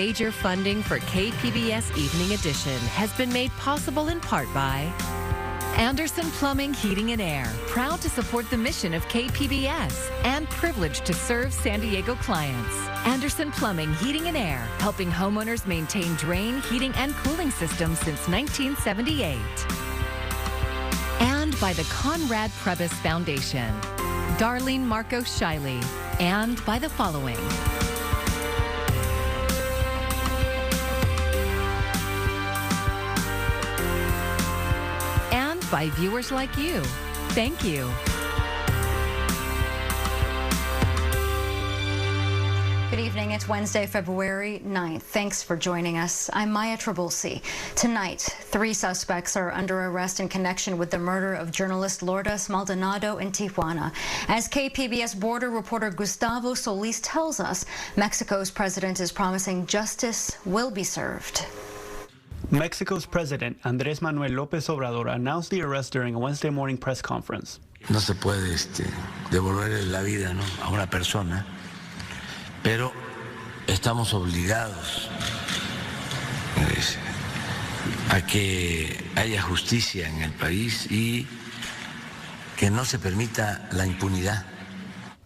Major funding for KPBS Evening Edition has been made possible in part by Anderson Plumbing, Heating and Air, proud to support the mission of KPBS and privileged to serve San Diego clients. Anderson Plumbing, Heating and Air, helping homeowners maintain drain, heating, and cooling systems since 1978. And by the Conrad Prebys Foundation, Darlene Marcos Shiley, and by the following. By viewers like you. Thank you. Good evening. It's Wednesday, February 9th. Thanks for joining us. I'm Maya Trabulsi. Tonight, 3 suspects are under arrest in connection with the murder of journalist Lourdes Maldonado in Tijuana. As KPBS border reporter Gustavo Solis tells us, Mexico's president is promising justice will be served. Mexico's President Andrés Manuel López Obrador announced the arrest during a Wednesday morning press conference. No se puede devolverle la vida, ¿no?, a una persona, pero estamos obligados a que haya justicia en el país y que no se permita la impunidad.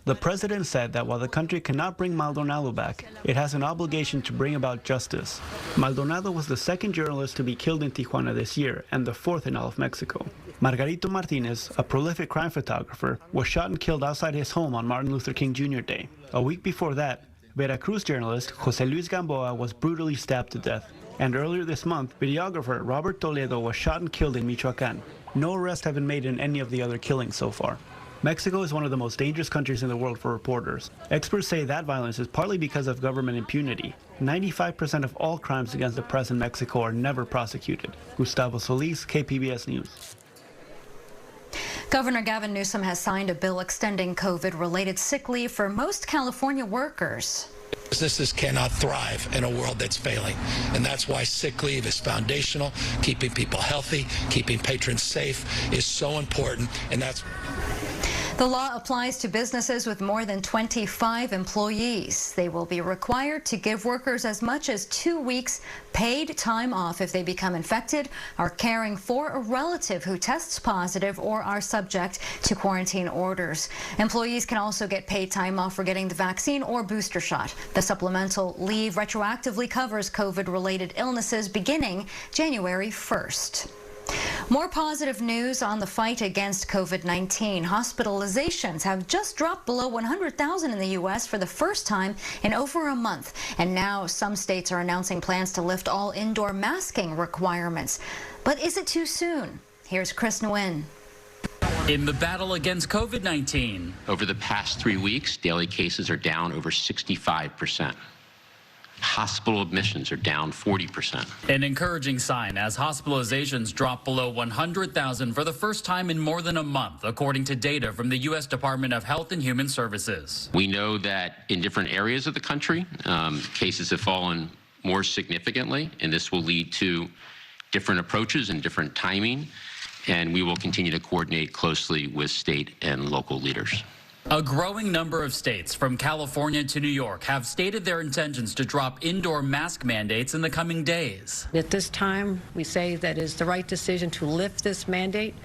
The president said that while the country cannot bring Maldonado back, it has an obligation to bring about justice. Maldonado was the 2nd journalist to be killed in Tijuana this year and the 4th in all of Mexico. Margarito Martinez, a prolific crime photographer, was shot and killed outside his home on Martin Luther King Jr. Day. A week before that, Veracruz journalist José Luis Gamboa was brutally stabbed to death. And earlier this month, videographer Robert Toledo was shot and killed in Michoacán. No arrests have been made in any of the other killings so far. Mexico is one of the most dangerous countries in the world for reporters. Experts say that violence is partly because of government impunity. 95% of all crimes against the press in Mexico are never prosecuted. Gustavo Solis, KPBS News. Governor Gavin Newsom has signed a bill extending COVID-related sick leave for most California workers. Businesses cannot thrive in a world that's failing, and that's why sick leave is foundational. Keeping people healthy, keeping patrons safe is so important, and that's... The law applies to businesses with more than 25 employees. They will be required to give workers as much as 2 weeks paid time off if they become infected, are caring for a relative who tests positive, or are subject to quarantine orders. Employees can also get paid time off for getting the vaccine or booster shot. The supplemental leave retroactively covers COVID-related illnesses beginning January 1st. More positive news on the fight against COVID-19. Hospitalizations have just dropped below 100,000 in the U.S. for the first time in over a month. And now some states are announcing plans to lift all indoor masking requirements. But is it too soon? Here's Chris Nguyen. In the battle against COVID-19. Over the past 3 weeks, daily cases are down over 65%. Hospital admissions are down 40%. An encouraging sign as hospitalizations drop below 100,000 for the first time in more than a month, according to data from the U.S. Department of Health and Human Services. We know that in different areas of the country, cases have fallen more significantly, and this will lead to different approaches and different timing, and we will continue to coordinate closely with state and local leaders. A growing number of states, from California to New York, have stated their intentions to drop indoor mask mandates in the coming days. At this time, we say that it is the right decision to lift this mandate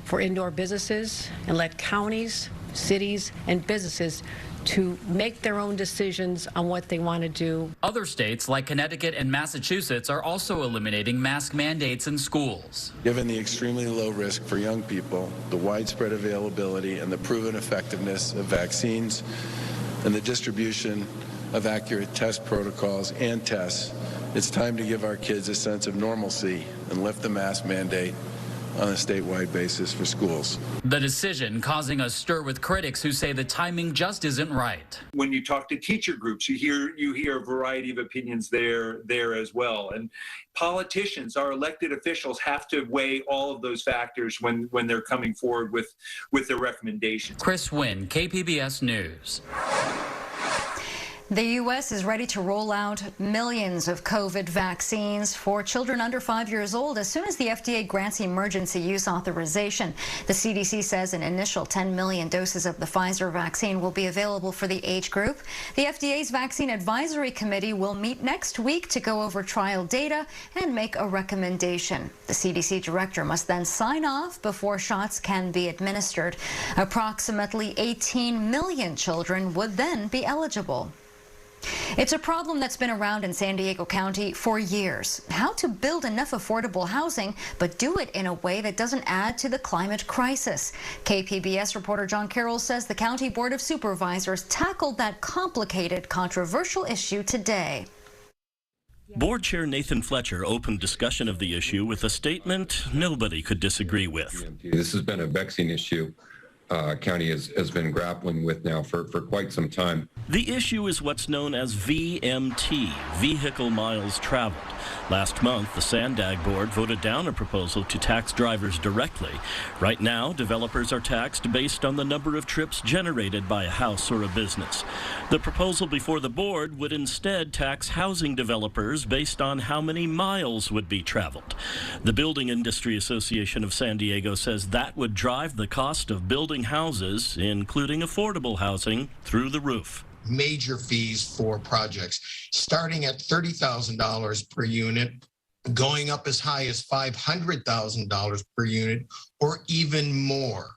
for indoor businesses and let counties, cities, and businesses to make their own decisions on what they want to do. Other states like Connecticut and Massachusetts are also eliminating mask mandates in schools. Given the extremely low risk for young people, the widespread availability and the proven effectiveness of vaccines, and the distribution of accurate test protocols and tests, it's time to give our kids a sense of normalcy and lift the mask mandate on a statewide basis for schools. The decision causing a stir with critics who say the timing just isn't right. When you talk to teacher groups, you hear a variety of opinions there as well. And politicians, our elected officials, have to weigh all of those factors when they're coming forward with their recommendations. Chris Nguyen, KPBS News. The U.S. is ready to roll out millions of COVID vaccines for children under 5 years old as soon as the FDA grants emergency use authorization. The CDC says an initial 10 million doses of the Pfizer vaccine will be available for the age group. The FDA's Vaccine Advisory Committee will meet next week to go over trial data and make a recommendation. The CDC director must then sign off before shots can be administered. Approximately 18 million children would then be eligible. It's a problem that's been around in San Diego County for years. How to build enough affordable housing, but do it in a way that doesn't add to the climate crisis. KPBS reporter John Carroll says the County Board of Supervisors tackled that complicated, controversial issue today. Board Chair Nathan Fletcher opened discussion of the issue with a statement nobody could disagree with. This has been a vexing issue county has been grappling with now for quite some time. The issue is what's known as VMT, Vehicle Miles Traveled. Last month, the Sandag Board voted down a proposal to tax drivers directly. Right now, developers are taxed based on the number of trips generated by a house or a business. The proposal before the board would instead tax housing developers based on how many miles would be traveled. The Building Industry Association of San Diego says that would drive the cost of building houses, including affordable housing, through the roof. Major fees for projects, starting at $30,000 per unit, going up as high as $500,000 per unit, or even more.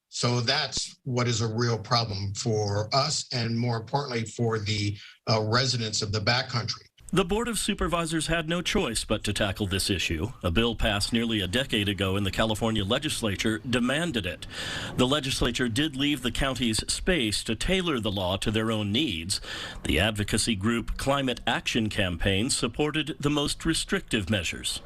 So that's what is a real problem for us, and more importantly, for the residents of the backcountry. The Board of Supervisors had no choice but to tackle this issue. A bill passed nearly a decade ago in the California legislature demanded it. The legislature did leave the counties space to tailor the law to their own needs. The advocacy group Climate Action Campaign supported the most restrictive measures.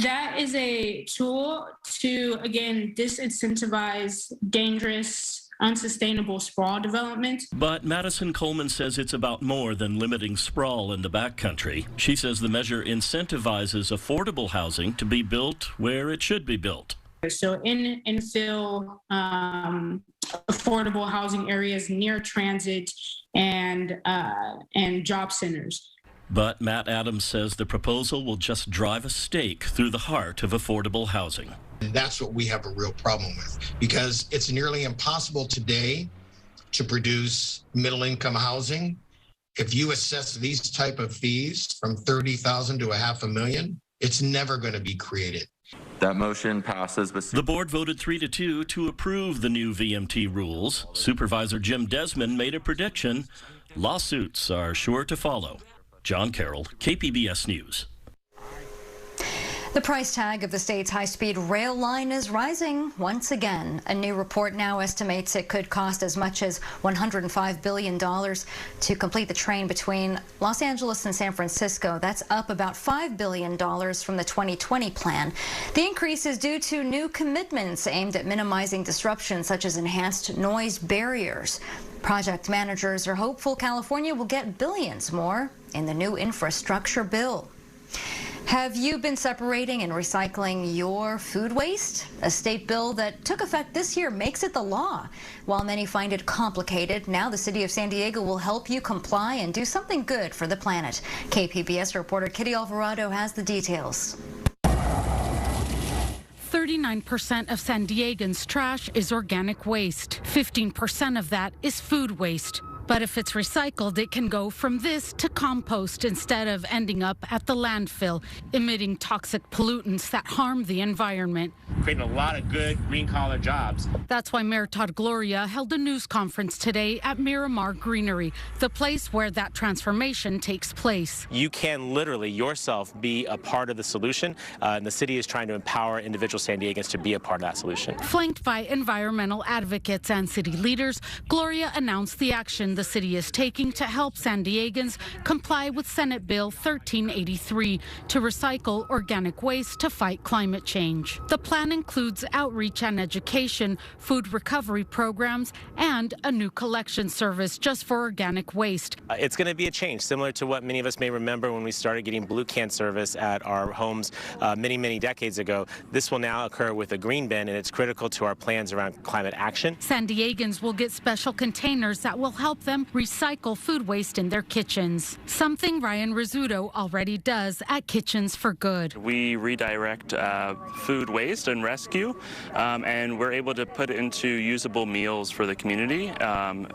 That is a tool to, again, disincentivize dangerous, unsustainable sprawl development. But Madison Coleman says it's about more than limiting sprawl in the backcountry. She says the measure incentivizes affordable housing to be built where it should be built. So in infill affordable housing areas near transit and job centers. But Matt Adams says the proposal will just drive a stake through the heart of affordable housing. And that's what we have a real problem with, because it's nearly impossible today to produce middle-income housing. If you assess these type of fees from $30,000 to $500,000, it's never going to be created. That motion passes. The board voted 3-2 to approve the new VMT rules. Supervisor Jim Desmond made a prediction. Lawsuits are sure to follow. John Carroll, KPBS News. The price tag of the state's high-speed rail line is rising once again. A new report now estimates it could cost as much as $105 billion to complete the train between Los Angeles and San Francisco. That's up about $5 billion from the 2020 plan. The increase is due to new commitments aimed at minimizing disruption, such as enhanced noise barriers. Project managers are hopeful California will get billions more in the new infrastructure bill. Have you been separating and recycling your food waste? A state bill that took effect this year makes it the law. While many find it complicated, now the city of San Diego will help you comply and do something good for the planet. KPBS reporter Kitty Alvarado has the details. 39% of San Diegans' trash is organic waste. 15% of that is food waste. But if it's recycled, it can go from this to compost instead of ending up at the landfill, emitting toxic pollutants that harm the environment. Creating a lot of good green-collar jobs. That's why Mayor Todd Gloria held a news conference today at Miramar Greenery, the place where that transformation takes place. You can literally yourself be a part of the solution, and the city is trying to empower individual San Diegans to be a part of that solution. Flanked by environmental advocates and city leaders, Gloria announced the action the city is taking to help San Diegans comply with Senate Bill 1383 to recycle organic waste to fight climate change. The plan and includes outreach and education, food recovery programs, and a new collection service just for organic waste. It's going to be a change, similar to what many of us may remember when we started getting blue can service at our homes many decades ago. This will now occur with a green bin, and it's critical to our plans around climate action. San Diegans will get special containers that will help them recycle food waste in their kitchens, something Ryan Rizzuto already does at Kitchens for Good. We redirect food waste and rescue, and we're able to put it into usable meals for the community and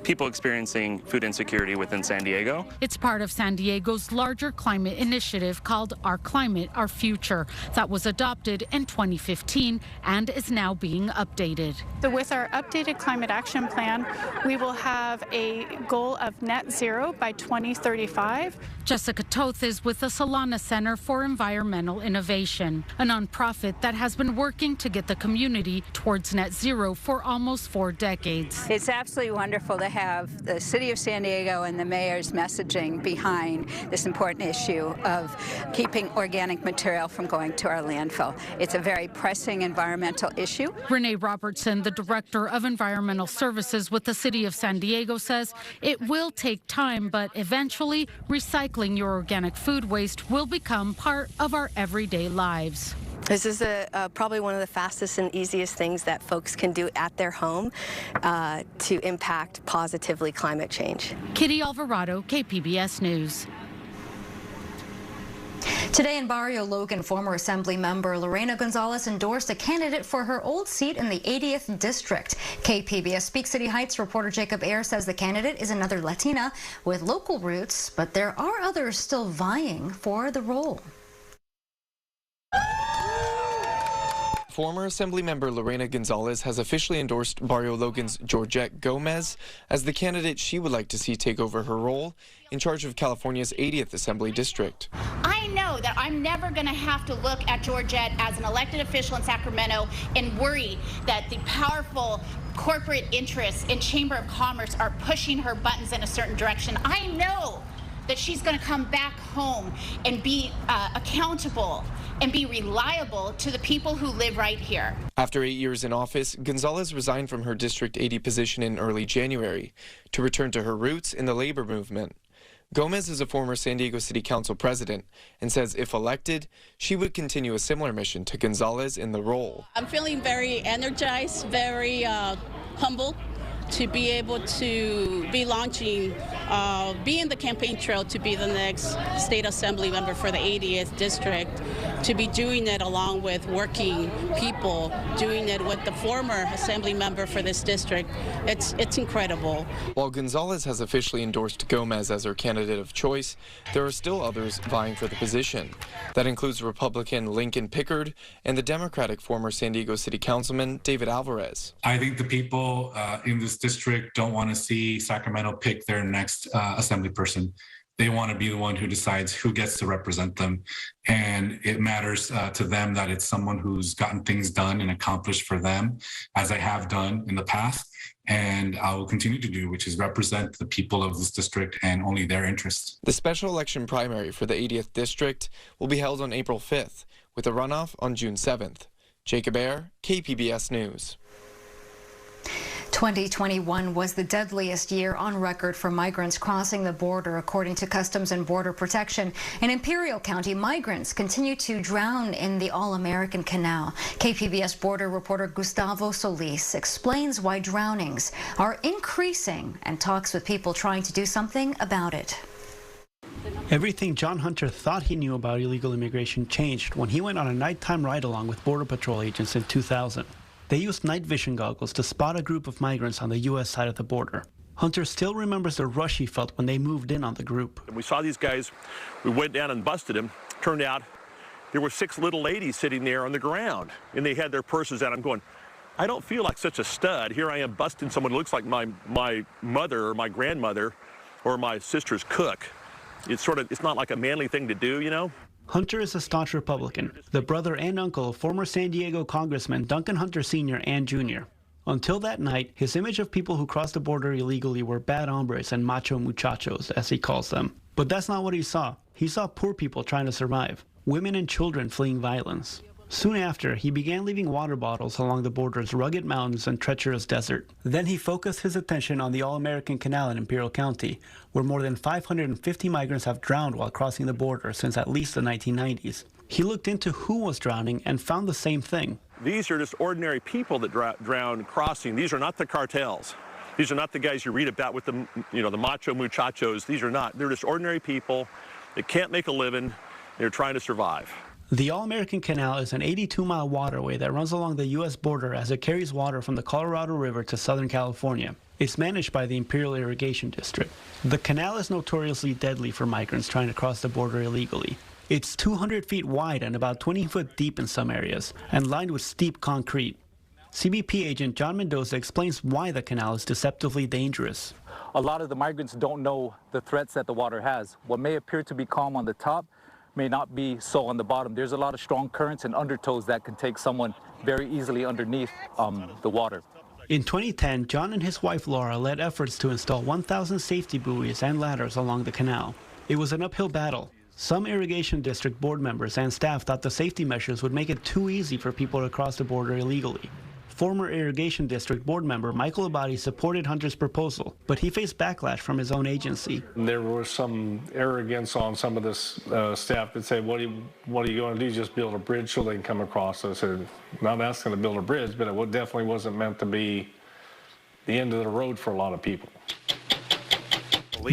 people experiencing food insecurity within San Diego. It's part of San Diego's larger climate initiative called Our Climate, Our Future, that was adopted in 2015 and is now being updated. So with our updated climate action plan, we will have a goal of net zero by 2035. Jessica Toth is with the Solana Center for Environmental Innovation, a nonprofit that has been working to get the community towards net zero for almost 4 decades. It's absolutely wonderful to have the City of San Diego and the mayor's messaging behind this important issue of keeping organic material from going to our landfill. It's a very pressing environmental issue. Renee Robertson, the Director of Environmental Services with the City of San Diego, says it will take time, but eventually recycling your organic food waste will become part of our everyday lives. This is probably one of the fastest and easiest things that folks can do at their home to impact positively climate change. Kitty Alvarado, KPBS News. Today in Barrio Logan, former Assembly member Lorena Gonzalez endorsed a candidate for her old seat in the 80th District. KPBS Speak City Heights reporter Jacob Ayer says the candidate is another Latina with local roots, but there are others still vying for the role. Former Assemblymember Lorena Gonzalez has officially endorsed Barrio Logan's Georgette Gomez as the candidate she would like to see take over her role in charge of California's 80th Assembly District. I know that I'm never going to have to look at Georgette as an elected official in Sacramento and worry that the powerful corporate interests in Chamber of Commerce are pushing her buttons in a certain direction. I know that she's going to come back home and be accountable and be reliable to the people who live right here. After 8 years in office, Gonzalez resigned from her District 80 position in early January to return to her roots in the labor movement. Gomez is a former San Diego City Council president and says if elected, she would continue a similar mission to Gonzalez in the role. I'm feeling very energized, very humble to be able to be launching, be in the campaign trail to be the next state assembly member for the 80th district, to be doing it along with working people, doing it with the former assembly member for this district. It's incredible. While Gonzalez has officially endorsed Gomez as her candidate of choice, there are still others vying for the position. That includes Republican Lincoln Pickard and the Democratic former San Diego City Councilman David Alvarez. I think the people in this district don't want to see Sacramento pick their next assembly person. They want to be the one who decides who gets to represent them. And it matters to them that it's someone who's gotten things done and accomplished for them, as I have done in the past. And I will continue to do, which is represent the people of this district and only their interests. The special election primary for the 80th district will be held on April 5th, with a runoff on June 7th. Jacob Ayer, KPBS News. 2021 was the deadliest year on record for migrants crossing the border, according to Customs and Border Protection. In Imperial County, migrants continue to drown in the All-American Canal. KPBS border reporter Gustavo Solis explains why drownings are increasing and talks with people trying to do something about it. Everything John Hunter thought he knew about illegal immigration changed when he went on a nighttime ride-along with Border Patrol agents in 2000. They used night vision goggles to spot a group of migrants on the U.S. side of the border. Hunter still remembers the rush he felt when they moved in on the group. We saw these guys, we went down and busted them. Turned out there were 6 little ladies sitting there on the ground, and they had their purses out. I'm going, I don't feel like such a stud. Here I am busting someone who looks like my mother or my grandmother or my sister's cook. It's not like a manly thing to do, you know? Hunter is a staunch Republican, the brother and uncle of former San Diego Congressman Duncan Hunter Sr. and Jr. Until that night, his image of people who crossed the border illegally were bad hombres and macho muchachos, as he calls them. But that's not what he saw. He saw poor people trying to survive, women and children fleeing violence. Soon after, he began leaving water bottles along the border's rugged mountains and treacherous desert. Then he focused his attention on the All-American Canal in Imperial County, where more than 550 migrants have drowned while crossing the border since at least the 1990s. He looked into who was drowning and found the same thing. These are just ordinary people that drown crossing. These are not the cartels. These are not the guys you read about with the, the macho muchachos. These are not. They're just ordinary people that can't make a living. They're trying to survive. The All-American Canal is an 82-mile waterway that runs along the U.S. border as it carries water from the Colorado River to Southern California. It's managed by the Imperial Irrigation District. The canal is notoriously deadly for migrants trying to cross the border illegally. It's 200 feet wide and about 20 foot deep in some areas, and lined with steep concrete. CBP agent John Mendoza explains why the canal is deceptively dangerous. A lot of the migrants don't know the threats that the water has. What may appear to be calm on the top may not be so on the bottom. There's a lot of strong currents and undertows that can take someone very easily underneath the water. In 2010, John and his wife Laura led efforts to install 1,000 safety buoys and ladders along the canal. It was an uphill battle. Some irrigation district board members and staff thought the safety measures would make it too easy for people to cross the border illegally. Former irrigation district board member Michael Abadi supported Hunter's proposal, but he faced backlash from his own agency. There was some arrogance on some of this staff that said, what are you going to do, just build a bridge so they can come across? I said, not asking to build a bridge, but it definitely wasn't meant to be the end of the road for a lot of people.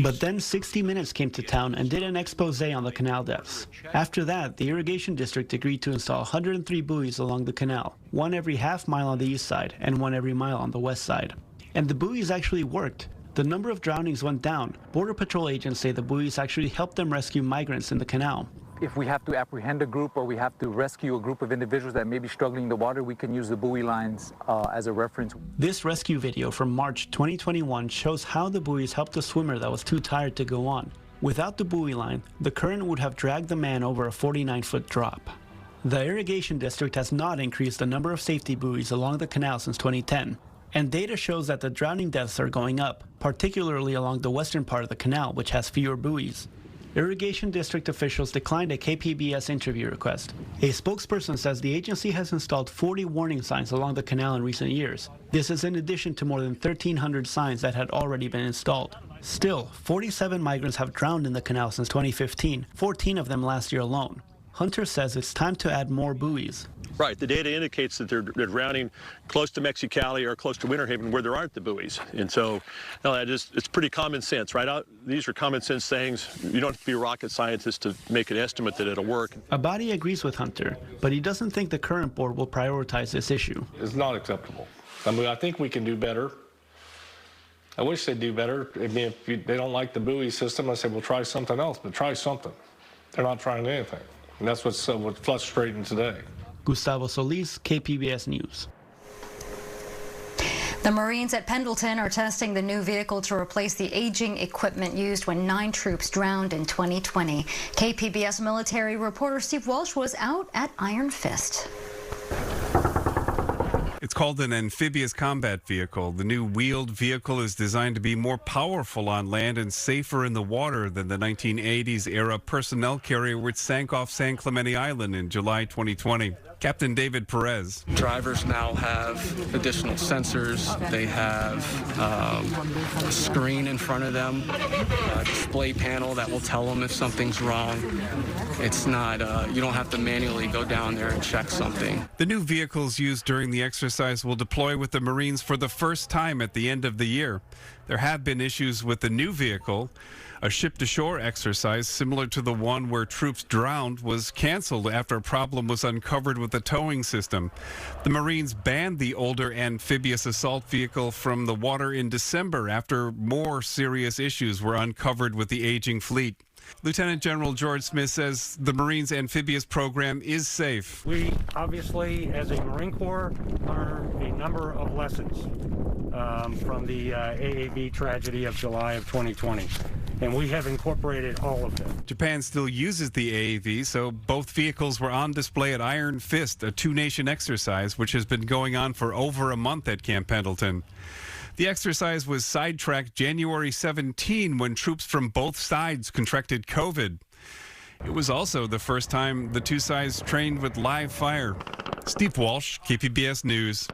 But then 60 Minutes came to town and did an expose on the canal depths. After that, the irrigation district agreed to install 103 buoys along the canal, one every half mile on the east side and one every mile on the west side. And the buoys actually worked. The number of drownings went down. Border Patrol agents say the buoys actually helped them rescue migrants in the canal. If we have to apprehend a group or we have to rescue a group of individuals that may be struggling in the water, we can use the buoy lines as a reference. This rescue video from March 2021 shows how the buoys helped a swimmer that was too tired to go on. Without the buoy line, the current would have dragged the man over a 49-foot drop. The irrigation district has not increased the number of safety buoys along the canal since 2010. And data shows that the drowning deaths are going up, particularly along the western part of the canal, which has fewer buoys. Irrigation district officials declined a KPBS interview request. A spokesperson says the agency has installed 40 warning signs along the canal in recent years. This is in addition to more than 1,300 signs that had already been installed. Still, 47 migrants have drowned in the canal since 2015, 14 of them last year alone. Hunter says it's time to add more buoys. Right, the data indicates that they're drowning close to Mexicali or close to Winter Haven where there aren't the buoys. And so it's pretty common sense, right? These are common sense things. You don't have to be a rocket scientist to make an estimate that it'll work. Abadi agrees with Hunter, but he doesn't think the current board will prioritize this issue. It's not acceptable. I mean, I think we can do better. I wish they'd do better. I mean, if they don't like the buoy system, I say, well, try something else, but try something. They're not trying anything. And that's what's frustrating today. Gustavo Solis, KPBS News. The Marines at Pendleton are testing the new vehicle to replace the aging equipment used when 9 troops drowned in 2020. KPBS military reporter Steve Walsh was out at Iron Fist. It's called an amphibious combat vehicle. The new wheeled vehicle is designed to be more powerful on land and safer in the water than the 1980s era personnel carrier which sank off San Clemente Island in July 2020. Captain David Perez. Drivers now have additional sensors. They have a screen in front of them, a display panel that will tell them if something's wrong. It's not, you don't have to manually go down there and check something. The new vehicles used during the exercise will deploy with the Marines for the first time at the end of the year. There have been issues with the new vehicle. A ship-to-shore exercise similar to the one where troops drowned was canceled after a problem was uncovered with the towing system. The Marines banned the older amphibious assault vehicle from the water in December after more serious issues were uncovered with the aging fleet. Lieutenant General George Smith says the Marines' amphibious program is safe. We obviously, as a Marine Corps, learned a number of lessons from the AAV tragedy of July of 2020, and we have incorporated all of them. Japan still uses the AAV, so both vehicles were on display at Iron Fist, a two-nation exercise which has been going on for over a month at Camp Pendleton. The exercise was sidetracked January 17 when troops from both sides contracted COVID. It was also the first time the two sides trained with live fire. Steve Walsh, KPBS News.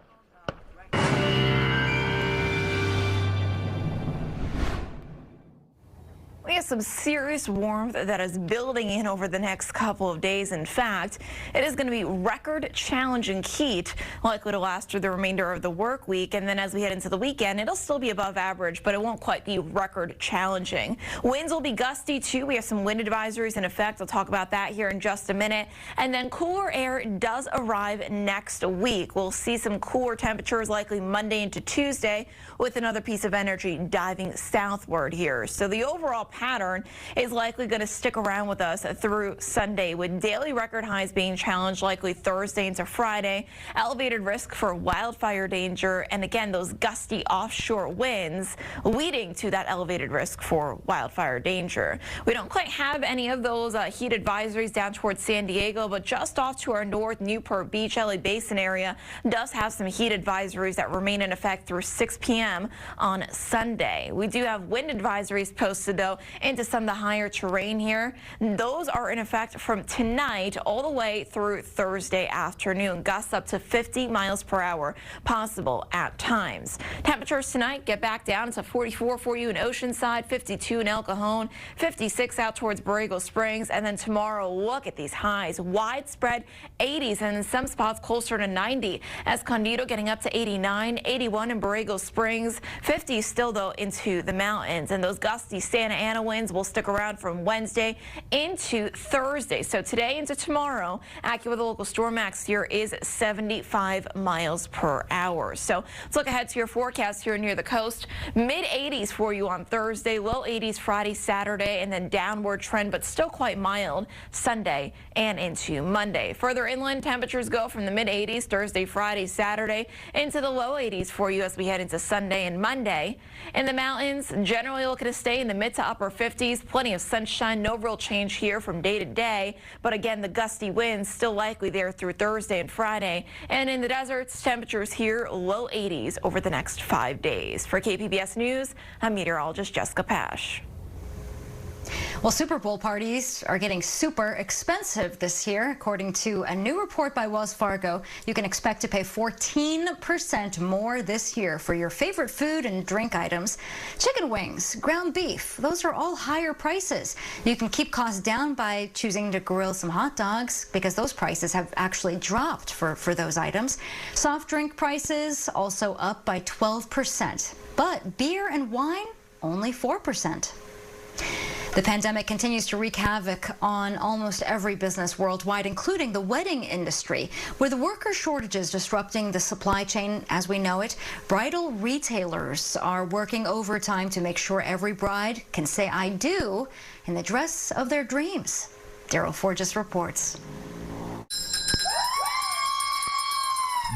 We have some serious warmth that is building in over the next couple of days. In fact, it is going to be record challenging heat, likely to last through the remainder of the work week. And then as we head into the weekend, it'll still be above average, but it won't quite be record challenging. Winds will be gusty too. We have some wind advisories in effect. I'll talk about that here in just a minute. And then cooler air does arrive next week. We'll see some cooler temperatures likely Monday into Tuesday, with another piece of energy diving southward here. So the overall pattern is likely going to stick around with us through Sunday, with daily record highs being challenged likely Thursday into Friday, elevated risk for wildfire danger, and again, those gusty offshore winds leading to that elevated risk for wildfire danger. We don't quite have any of those heat advisories down towards San Diego, but just off to our north, Newport Beach, LA Basin area does have some heat advisories that remain in effect through 6 p.m. on Sunday. We do have wind advisories posted, though, into some of the higher terrain here. Those are in effect from tonight all the way through Thursday afternoon. Gusts up to 50 miles per hour possible at times. Temperatures tonight get back down to 44 for you in Oceanside, 52 in El Cajon, 56 out towards Borrego Springs. And then tomorrow, look at these highs. Widespread 80s and in some spots closer to 90. Escondido getting up to 89, 81 in Borrego Springs, 50 still, though, into the mountains. And those gusty Santa Ana winds will stick around from Wednesday into Thursday. So today into tomorrow, AccuWeather local storm max here is 75 miles per hour. So let's look ahead to your forecast here near the coast. Mid 80s for you on Thursday, low 80s Friday, Saturday, and then downward trend, but still quite mild Sunday and into Monday. Further inland, temperatures go from the mid 80s Thursday, Friday, Saturday into the low 80s for you as we head into Sunday and Monday. In the mountains, generally looking to stay in the mid to upper 50s. Plenty of sunshine, no real change here from day to day. But again, the gusty winds still likely there through Thursday and Friday. And in the deserts, temperatures here low 80s over the next 5 days. For KPBS News, I'm meteorologist Jessica Pash. Well, Super Bowl parties are getting super expensive this year. According to a new report by Wells Fargo, you can expect to pay 14% more this year for your favorite food and drink items. Chicken wings, ground beef, those are all higher prices. You can keep costs down by choosing to grill some hot dogs because those prices have actually dropped for those items. Soft drink prices also up by 12%, but beer and wine only 4%. The pandemic continues to wreak havoc on almost every business worldwide, including the wedding industry. With worker shortages disrupting the supply chain as we know it, bridal retailers are working overtime to make sure every bride can say "I do" in the dress of their dreams. Daryl Forges reports.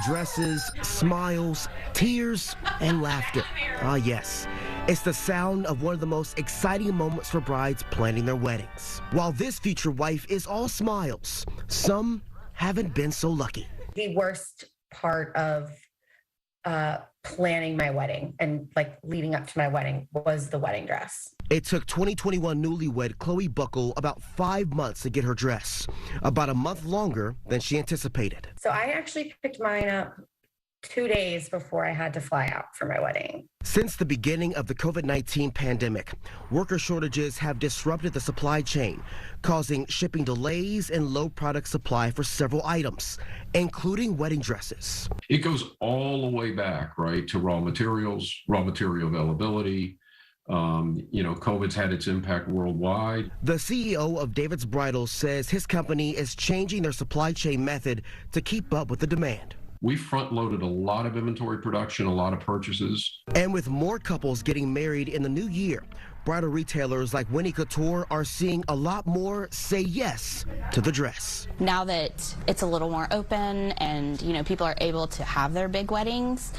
Dresses, smiles, tears, and laughter. Ah, yes. It's the sound of one of the most exciting moments for brides planning their weddings. While this future wife is all smiles, some haven't been so lucky. The worst part of planning my wedding and leading up to my wedding was the wedding dress. It took 2021 newlywed Chloe Buckle about 5 months to get her dress, about a month longer than she anticipated. So I actually picked mine up 2 days before I had to fly out for my wedding. Since the beginning of the COVID-19 pandemic, worker shortages have disrupted the supply chain, causing shipping delays and low product supply for several items, including wedding dresses. It goes all the way back, right, to raw materials, raw material availability. COVID's had its impact worldwide. The CEO of David's Bridal says his company is changing their supply chain method to keep up with the demand. We front-loaded a lot of inventory production, a lot of purchases. And with more couples getting married in the new year, bridal retailers like Winnie Couture are seeing a lot more say yes to the dress. Now that it's a little more open and, people are able to have their big weddings,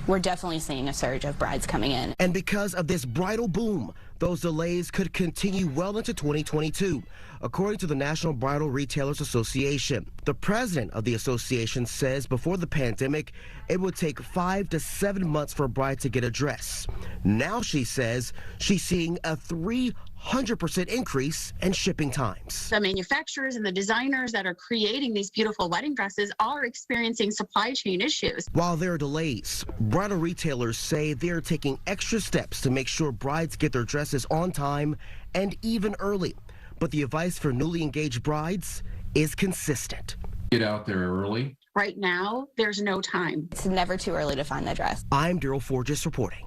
we're definitely seeing a surge of brides coming in. And because of this bridal boom, those delays could continue well into 2022, according to the National Bridal Retailers Association. The president of the association says before the pandemic, it would take 5 to 7 months for a bride to get a dress. Now she says she's seeing a 300% 100% increase in shipping times. The manufacturers and the designers that are creating these beautiful wedding dresses are experiencing supply chain issues. While there are delays, bridal retailers say they're taking extra steps to make sure brides get their dresses on time and even early. But the advice for newly engaged brides is consistent. Get out there early. Right now, there's no time. It's never too early to find the dress. I'm Daryl Forges reporting.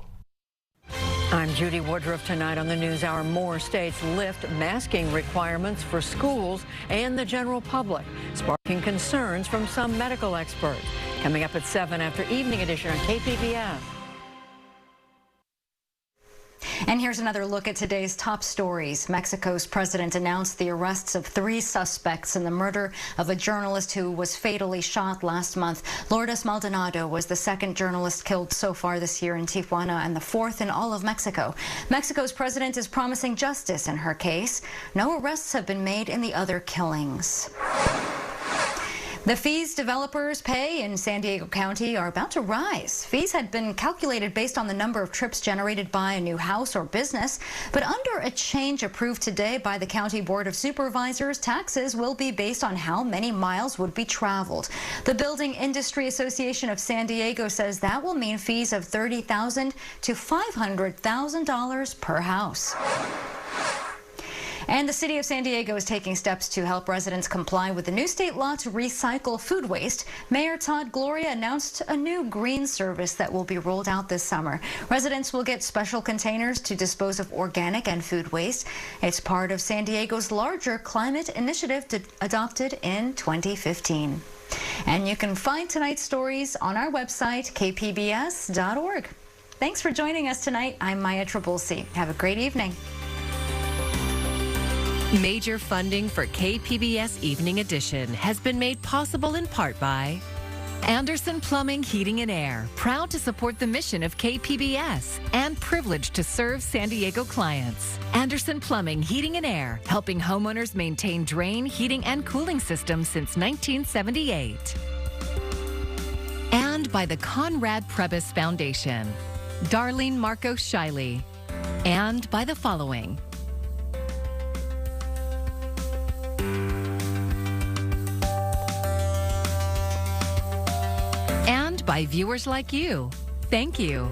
I'm Judy Woodruff. Tonight on the NewsHour, more states lift masking requirements for schools and the general public, sparking concerns from some medical experts. Coming up at 7 after Evening Edition on KPBS. And here's another look at today's top stories. Mexico's president announced the arrests of 3 suspects in the murder of a journalist who was fatally shot last month. Lourdes Maldonado was the 2nd journalist killed so far this year in Tijuana and the 4th in all of Mexico. Mexico's president is promising justice in her case. No arrests have been made in the other killings. The fees developers pay in San Diego County are about to rise. Fees had been calculated based on the number of trips generated by a new house or business, but under a change approved today by the County Board of Supervisors, taxes will be based on how many miles would be traveled. The Building Industry Association of San Diego says that will mean fees of $30,000 to $500,000 per house. And the city of San Diego is taking steps to help residents comply with the new state law to recycle food waste. Mayor Todd Gloria announced a new green service that will be rolled out this summer. Residents will get special containers to dispose of organic and food waste. It's part of San Diego's larger climate initiative adopted in 2015. And you can find tonight's stories on our website, kpbs.org. Thanks for joining us tonight. I'm Maya Trabulsi. Have a great evening. Major funding for KPBS Evening Edition has been made possible in part by Anderson Plumbing, Heating and Air, proud to support the mission of KPBS and privileged to serve San Diego clients. Anderson Plumbing, Heating and Air, helping homeowners maintain drain, heating, and cooling systems since 1978. And by the Conrad Prebys Foundation, Darlene Marcos Shiley. And by the following: and by viewers like you. Thank you.